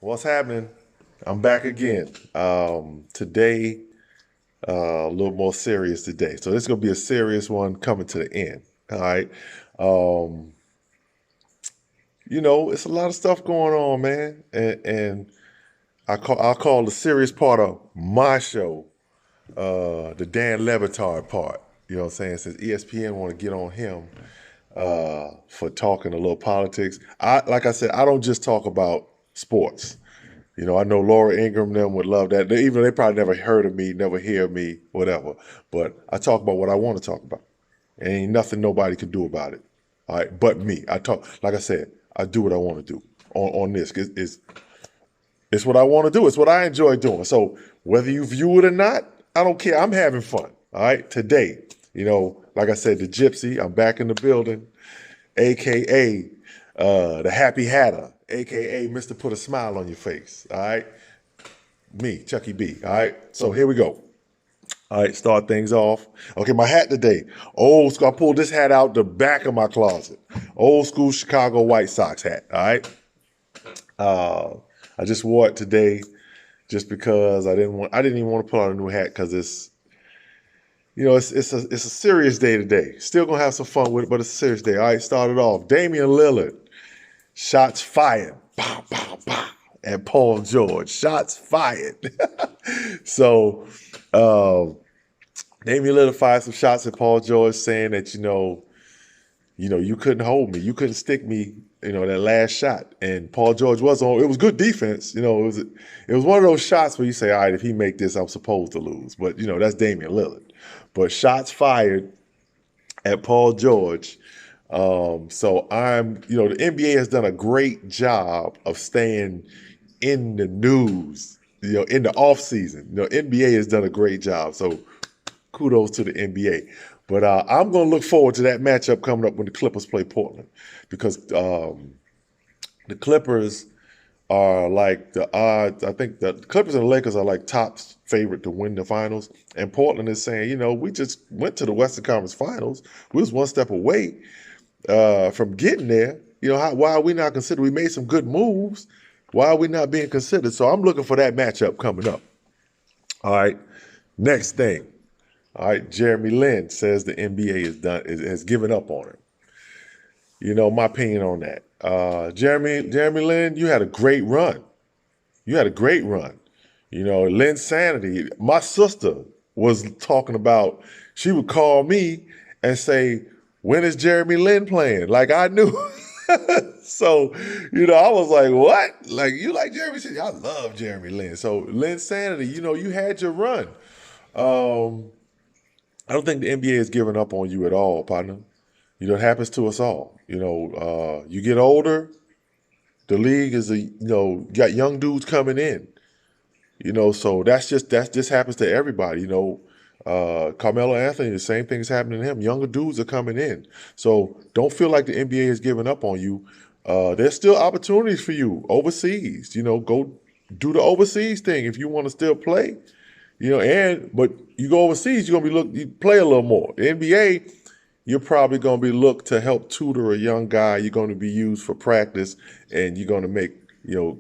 What's happening? I'm back again. Today, a little more serious today. So this is gonna be a serious one coming to the end. All right. Um, it's a lot of stuff going on, man. And I'll call the serious part of my show, the Dan Levitard part. You know what I'm saying? Since ESPN want to get on him for talking a little politics. Like I said, I don't just talk about sports. I know Laura Ingram them would love that. Even though they probably never heard of me, never hear me, whatever. But I talk about what I want to talk about. And ain't nothing nobody can do about it. All right, but me. I talk, like I said, I do what I want to do on this. It's what I want to do. It's what I enjoy doing. So whether you view it or not, I don't care. I'm having fun. All right, today, like I said, the Gypsy. I'm back in the building, aka the Happy Hatter, aka Mr. Put a Smile on Your Face. All right, me, Chucky B. All right, so here we go. All right, start things off. Okay, my hat today. Old school. I pulled this hat out the back of my closet. Old school Chicago White Sox hat. All right. I just wore it today, just because I didn't even want to put on a new hat because it's a serious day today. Still gonna have some fun with it, but it's a serious day. All right, started off. Damian Lillard, shots fired. Pow, pow, pow. And Paul George, shots fired. So Damian Lillard fired some shots at Paul George, saying that you couldn't hold me, you couldn't stick me, that last shot. And Paul George was on. It was good defense, it was one of those shots where you say, all right, if he make this, I'm supposed to lose. But that's Damian Lillard. But shots fired at Paul George. So the NBA has done a great job of staying in the news, in the off season. NBA has done a great job. So kudos to the NBA. But I'm going to look forward to that matchup coming up when the Clippers play Portland, because the Clippers are like the odds. I think the Clippers and the Lakers are like top favorite to win the finals. And Portland is saying, we just went to the Western Conference Finals. We was one step away from getting there. Why are we not considered? We made some good moves. Why are we not being considered? So I'm looking for that matchup coming up. All right. Next thing. All right. Jeremy Lin says the NBA has given up on him. My opinion on that. Jeremy Lin, you had a great run. Lin Sanity. My sister was talking about, she would call me and say, when is Jeremy Lin playing? Like I knew. So, I was like, what? Like, you like Jeremy? She said, I love Jeremy Lin. So, Lin Sanity, you had your run. I don't think the NBA is giving up on you at all, partner. It happens to us all. You get older, the league is got young dudes coming in. So that just happens to everybody. Carmelo Anthony, the same thing is happening to him. Younger dudes are coming in. So don't feel like the NBA is giving up on you. There's still opportunities for you overseas. Go do the overseas thing if you want to still play. But you go overseas, you're gonna you play a little more. The NBA, you're probably gonna be looked to help tutor a young guy. You're gonna be used for practice, and you're gonna make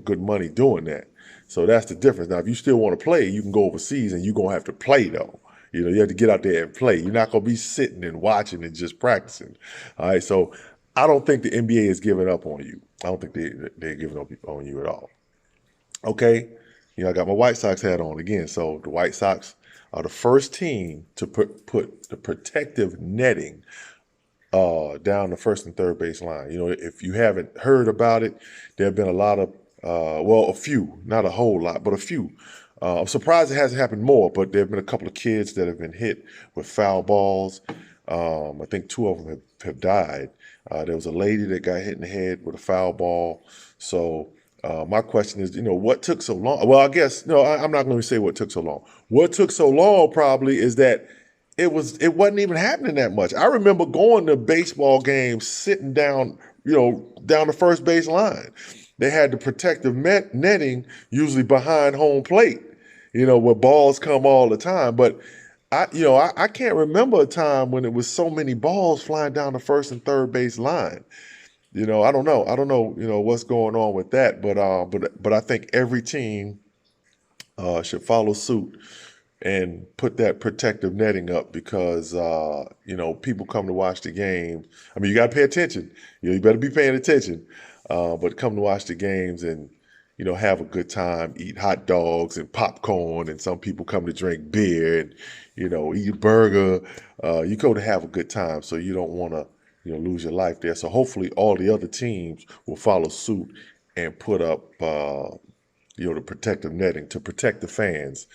good money doing that. So that's the difference. Now, if you still want to play, you can go overseas, and you're gonna have to play though. You have to get out there and play. You're not gonna be sitting and watching and just practicing. All right. So I don't think the NBA is giving up on you. I don't think they're giving up on you at all. Okay. I got my White Sox hat on again. So the White Sox are the first team to put the protective netting down the first and third base line. If you haven't heard about it, there have been a lot of, a few, not a whole lot, but a few. I'm surprised it hasn't happened more, but there have been a couple of kids that have been hit with foul balls. I think two of them have died. There was a lady that got hit in the head with a foul ball. So my question is, what took so long? Well, I guess, no, I'm not going to say what took so long. What took so long probably is that it wasn't even happening that much. I remember going to baseball games, sitting down, down the first base line. They had the protective netting usually behind home plate, where balls come all the time. But I can't remember a time when it was so many balls flying down the first and third base line. I don't know. I don't know, what's going on with that, but I think every team should follow suit and put that protective netting up because people come to watch the game. I mean, you got to pay attention. You better be paying attention. But come to watch the games and have a good time, eat hot dogs and popcorn, and some people come to drink beer and eat a burger. You go to have a good time, so you don't want to lose your life there. So hopefully, all the other teams will follow suit and put up the protective netting to protect the fans.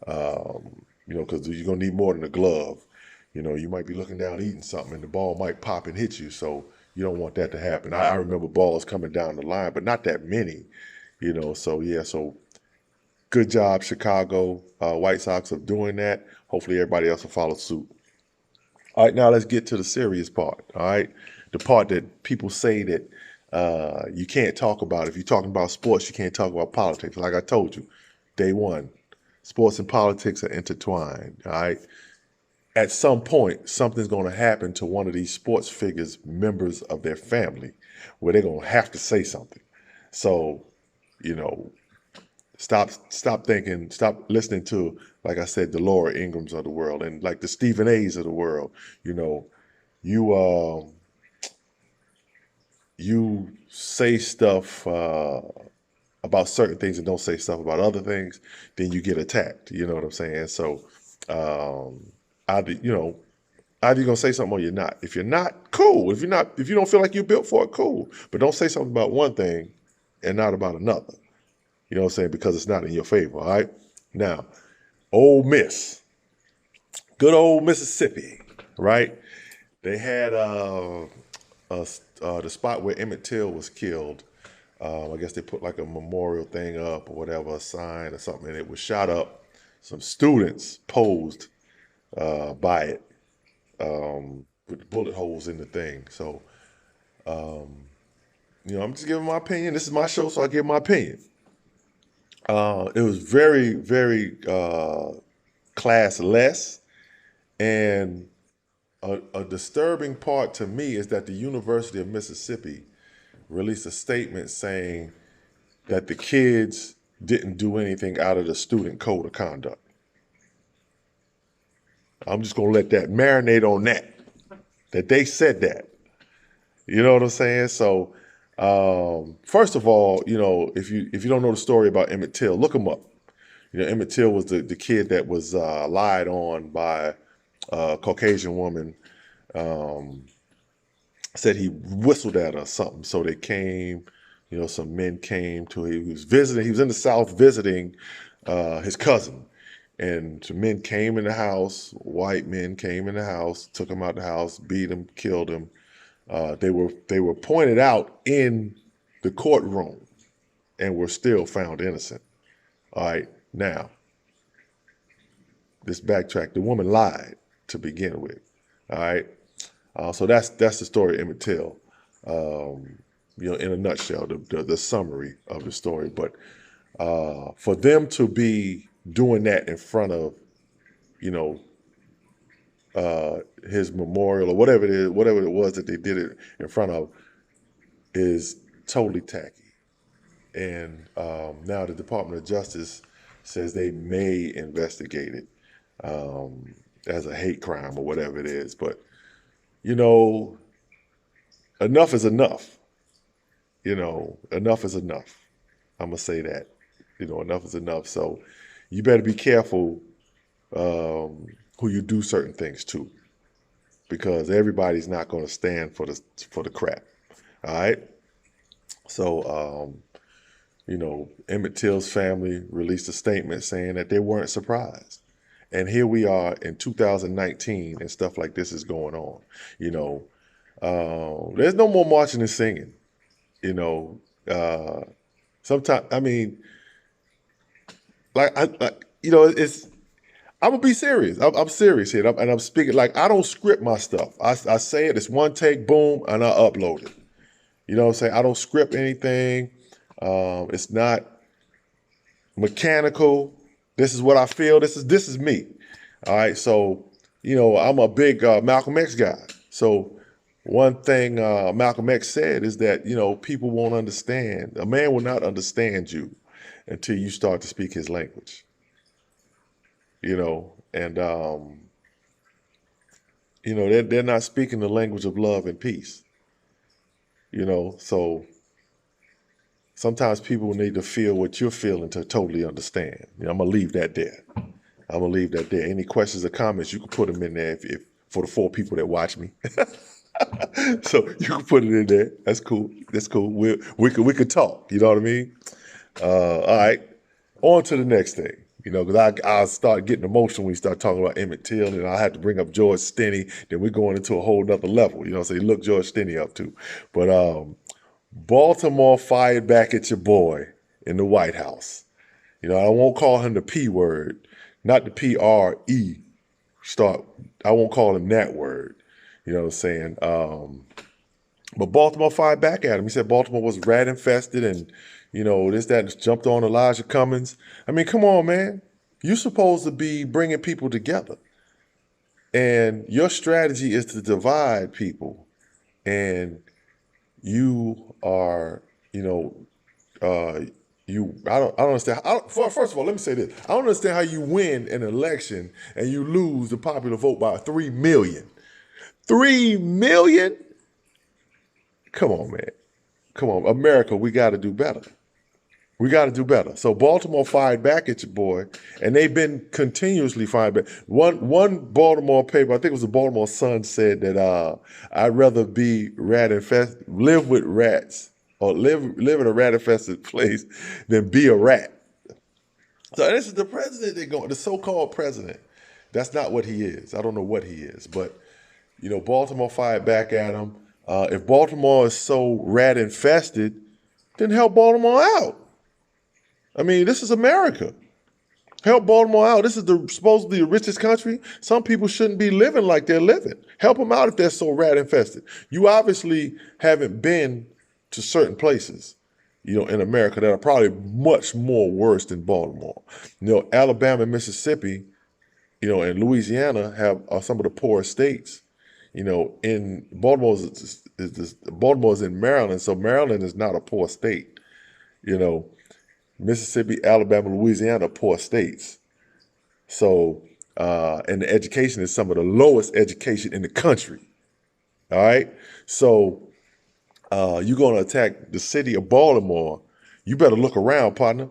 Because you're gonna need more than a glove. You might be looking down eating something and the ball might pop and hit you. So you don't want that to happen. I remember balls coming down the line, but not that many. So yeah, so good job, Chicago White Sox, of doing that. Hopefully everybody else will follow suit. All right, now let's get to the serious part. All right, the part that people say that you can't talk about. If you're talking about sports, you can't talk about politics. Like I told you, day one, sports and politics are intertwined. All right. At some point, something's going to happen to one of these sports figures, members of their family, where they're going to have to say something. So, stop thinking, stop listening to, like I said, the Laura Ingrams of the world and like the Stephen A's of the world. You you say stuff about certain things and don't say stuff about other things, then you get attacked. You know what I'm saying? So, either you're gonna say something or you're not. If you're not, cool. If you don't feel like you're built for it, cool. But don't say something about one thing and not about another. You know what I'm saying? Because it's not in your favor. All right. Now, Ole Miss, good old Mississippi, right? They had the spot where Emmett Till was killed. I guess they put like a memorial thing up or whatever, a sign or something, and it was shot up. Some students posed by it with bullet holes in the thing. So, I'm just giving my opinion. This is my show, so I give my opinion. It was very, very classless, and a disturbing part to me is that the University of Mississippi released a statement saying that the kids didn't do anything out of the student code of conduct. I'm just going to let that marinate on that they said that. You know what I'm saying? So, first of all, if you don't know the story about Emmett Till, look him up. Emmett Till was the kid that was lied on by a Caucasian woman. Said he whistled at her or something. So they came, some men came to him. He was visiting. He was in the South visiting his cousin. And some men came in the house, white men came in the house, took him out the house, beat him, killed him. They were pointed out in the courtroom and were still found innocent. All right, now, this backtrack. The woman lied to begin with. All right, so that's the story of Emmett Till. In a nutshell, the summary of the story. But for them to be doing that in front of, his memorial or whatever it was that they did it in front of, is totally tacky. And now the Department of Justice says they may investigate it as a hate crime or whatever it is. But, enough is enough. Enough is enough. I'm going to say that. Enough is enough. So you better be careful who you do certain things to, because everybody's not going to stand for the crap. All right. So, Emmett Till's family released a statement saying that they weren't surprised. And here we are in 2019 and stuff like this is going on. There's no more marching and singing. Sometimes, I mean, it's, I'm gonna be serious. I'm serious here, and I'm speaking like I don't script my stuff. I say it. It's one take, boom, and I upload it. You know what I'm saying? I don't script anything. It's not mechanical. This is what I feel. This is me. All right. So I'm a big Malcolm X guy. So one thing Malcolm X said is that, people won't understand. A man will not understand you until you start to speak his language, and, they're not speaking the language of love and peace, so sometimes people need to feel what you're feeling to totally understand. I'm going to leave that there. Any questions or comments, you can put them in there if for the 4 people that watch me. So you can put it in there. That's cool. We could talk. You know what I mean? All right. On to the next thing. Because I'll start getting emotional when you start talking about Emmett Till, and I'll have to bring up George Stinney. Then we're going into a whole nother level. So you look George Stinney up too. But Baltimore fired back at your boy in the White House. I won't call him the P word, not the PRE start. I won't call him that word. You know what I'm saying? But Baltimore fired back at him. He said Baltimore was rat infested and, this, that, and jumped on Elijah Cummings. I mean, come on, man. You're supposed to be bringing people together. And your strategy is to divide people. And you are, I don't understand. First of all, let me say this. I don't understand how you win an election and you lose the popular vote by 3 million. 3 million? Come on, man. Come on. America, we got to do better. So Baltimore fired back at your boy, and they've been continuously firing back. One Baltimore paper, I think it was the Baltimore Sun, said that I'd rather be live with rats, or live in a rat-infested place than be a rat. So this is the president the so-called president. That's not what he is. I don't know what he is, but Baltimore fired back at him. If Baltimore is so rat infested, then help Baltimore out. I mean, this is America. Help Baltimore out. This is supposedly the richest country. Some people shouldn't be living like they're living. Help them out if they're so rat infested. You obviously haven't been to certain places, in America that are probably much more worse than Baltimore. Alabama and Mississippi, and Louisiana are some of the poorest states. In Baltimore is in Maryland, so Maryland is not a poor state. Mississippi, Alabama, Louisiana are poor states. So, and the education is some of the lowest education in the country. All right. So, you're going to attack the city of Baltimore. You better look around, partner.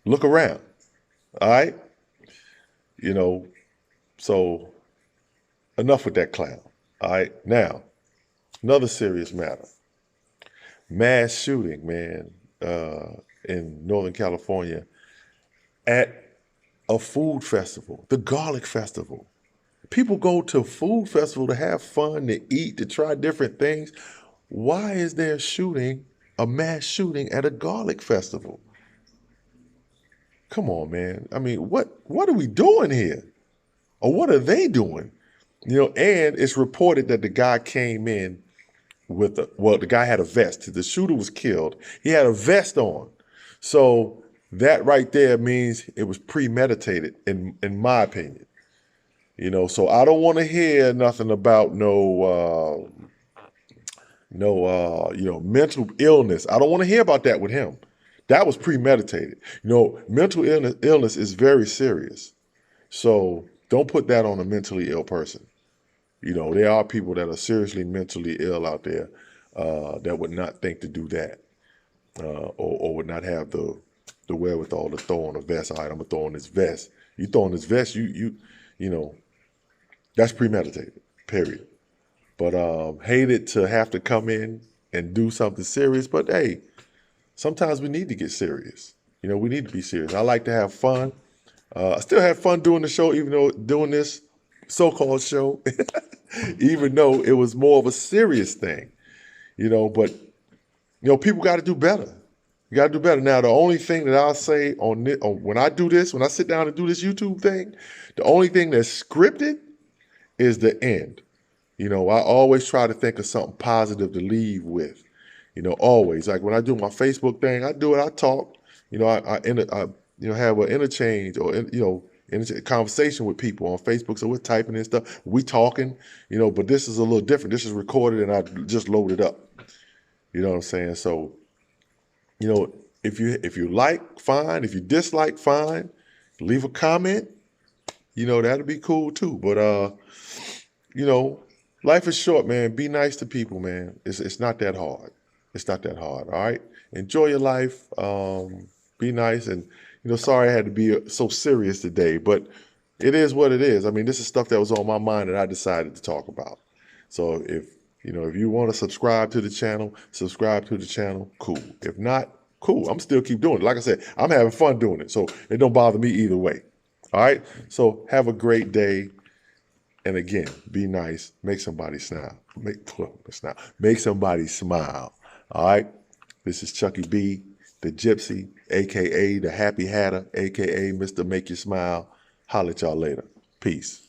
Look around. All right. So enough with that clown. All right. Now, another serious matter. Mass shooting, man, in Northern California at a food festival, the Garlic Festival. People go to a food festival to have fun, to eat, to try different things. Why is there a mass shooting at a garlic festival? Come on, man. I mean, what are we doing here? Or what are they doing? And it's reported that the guy came in the guy had a vest. The shooter was killed. He had a vest on. So that right there means it was premeditated, in my opinion. So I don't want to hear nothing about no mental illness. I don't want to hear about that with him. That was premeditated. Mental illness is very serious. So don't put that on a mentally ill person. There are people that are seriously mentally ill out there that would not think to do that or would not have the wherewithal to throw on a vest. All right, I'm going to throw on this vest. You throw on this vest, that's premeditated, period. But hated to have to come in and do something serious. But, hey, sometimes we need to get serious. We need to be serious. I like to have fun. I still had fun doing the show, even though doing this so-called show, even though it was more of a serious thing, but, people got to do better. You got to do better. Now, the only thing that I'll say when I sit down and do this YouTube thing, the only thing that's scripted is the end. I always try to think of something positive to leave with, always. Like when I do my Facebook thing, I talk, I have an interchange or, into a conversation with people on Facebook. So we're typing and stuff. We talking, but this is a little different. This is recorded and I just loaded up. You know what I'm saying? So, if you like, fine. If you dislike, fine. Leave a comment. That'd be cool too. But life is short, man. Be nice to people, man. It's not that hard. It's not that hard. All right. Enjoy your life. Be nice. And sorry I had to be so serious today, but it is what it is. I mean, this is stuff that was on my mind that I decided to talk about. So if you want to subscribe to the channel, cool. If not, cool. I'm still keep doing it. Like I said, I'm having fun doing it. So it don't bother me either way. All right. So have a great day. And again, be nice. Make somebody smile. Make somebody smile. All right. This is Chucky B, the Gypsy, a.k.a. the Happy Hatter, a.k.a. Mr. Make You Smile. Holler at y'all later. Peace.